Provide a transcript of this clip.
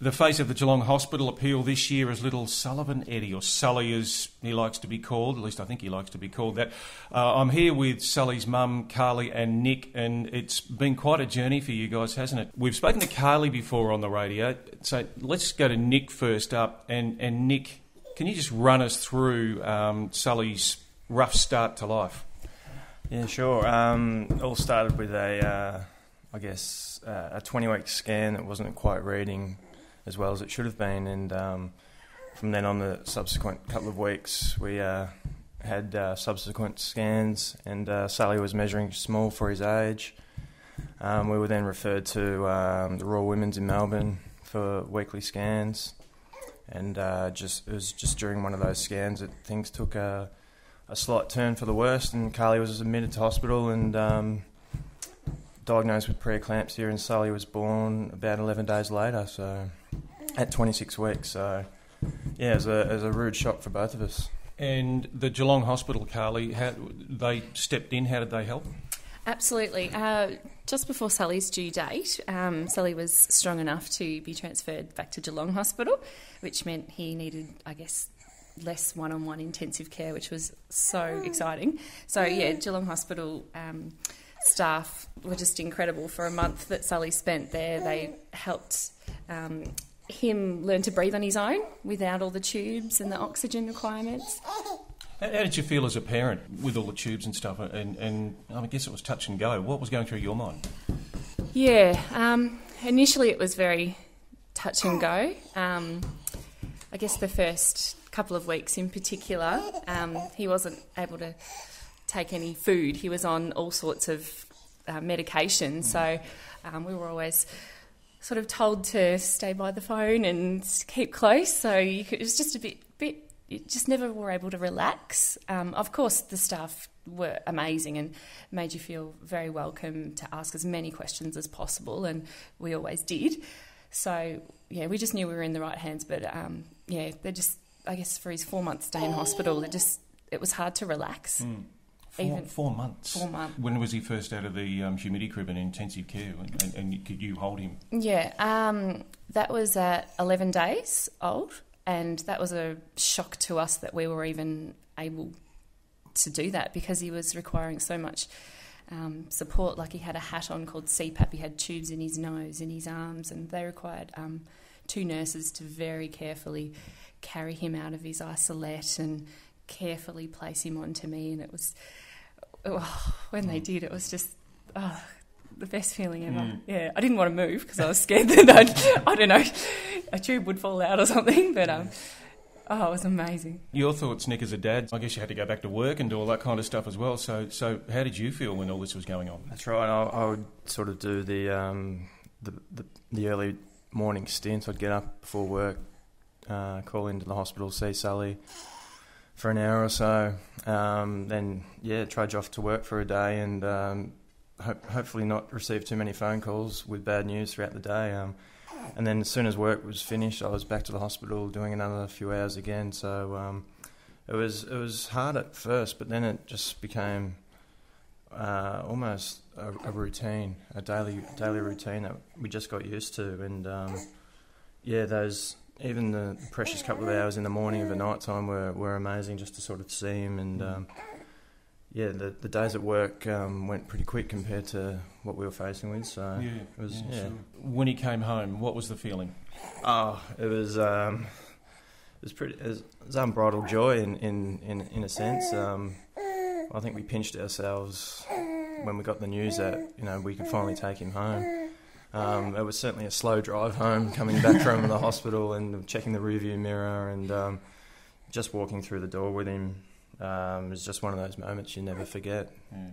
The face of the Geelong Hospital appeal this year is little Sullivan Eddy, or Sully as he likes to be called, at least I think he likes to be called that. I'm here with Sully's mum, Carly, and Nick, and it's been quite a journey for you guys, hasn't it? We've spoken to Carly before on the radio, so let's go to Nick first up. And Nick, can you just run us through Sully's rough start to life? Yeah, sure. It all started with a 20-week scan that wasn't quite reading as well as it should have been, and from then on, the subsequent couple of weeks, we had subsequent scans, and Sully was measuring small for his age. We were then referred to the Royal Women's in Melbourne for weekly scans, and it was just during one of those scans that things took a slight turn for the worst, and Carly was admitted to hospital and diagnosed with preeclampsia, and Sully was born about 11 days later, so at 26 weeks. So, yeah, it was a rude shock for both of us. And the Geelong Hospital, Carly, how they stepped in? How did they help? Absolutely. Just before Sully's due date, Sully was strong enough to be transferred back to Geelong Hospital, which meant he needed, less one-on-one intensive care, which was so exciting. So, yeah, Geelong Hospital staff were just incredible. For a month that Sully spent there, they helped him learn to breathe on his own without all the tubes and the oxygen requirements. How did you feel as a parent with all the tubes and stuff? And I guess it was touch and go. What was going through your mind? Yeah, initially it was very touch and go. I guess the first couple of weeks in particular, he wasn't able to take any food. He was on all sorts of medication, so we were always sort of told to stay by the phone and keep close. So it was just a bit. You just never were able to relax. Of course, the staff were amazing and made you feel very welcome to ask as many questions as possible, and we always did. So yeah, we just knew we were in the right hands. But they just, I guess, for his 4-month stay in hospital, it was hard to relax. 4 months. 4 months. When was he first out of the humidity crib and intensive care, and could you hold him? Yeah, that was at 11 days old, and that was a shock to us that we were even able to do that, because he was requiring so much support. Like, he had a hat on called CPAP, he had tubes in his nose, in his arms, and they required 2 nurses to very carefully carry him out of his isolette and carefully place him onto me, and it was, when they did, it was just the best feeling ever. Yeah, I didn't want to move because I was scared that a tube would fall out or something, but it was amazing. Your thoughts, Nick, as a dad? I guess you had to go back to work and do all that kind of stuff as well, so how did you feel when all this was going on? That's right. I would sort of do the early morning stint. I'd get up before work, call into the hospital, see Sully for an hour or so, then trudge off to work for a day, and hopefully not receive too many phone calls with bad news throughout the day. And then as soon as work was finished, I was back to the hospital doing another few hours again. So it was hard at first, but then it just became almost a routine, a daily routine that we just got used to. And even the precious couple of hours in the morning of the night time were amazing, just to sort of see him. And the days at work went pretty quick compared to what we were facing with. So it was. Sure. When he came home, what was the feeling? It was unbridled joy in a sense. I think we pinched ourselves when we got the news that we could finally take him home. It was certainly a slow drive home, coming back from the hospital and checking the rearview mirror, and just walking through the door with him was just one of those moments you never forget. Yeah.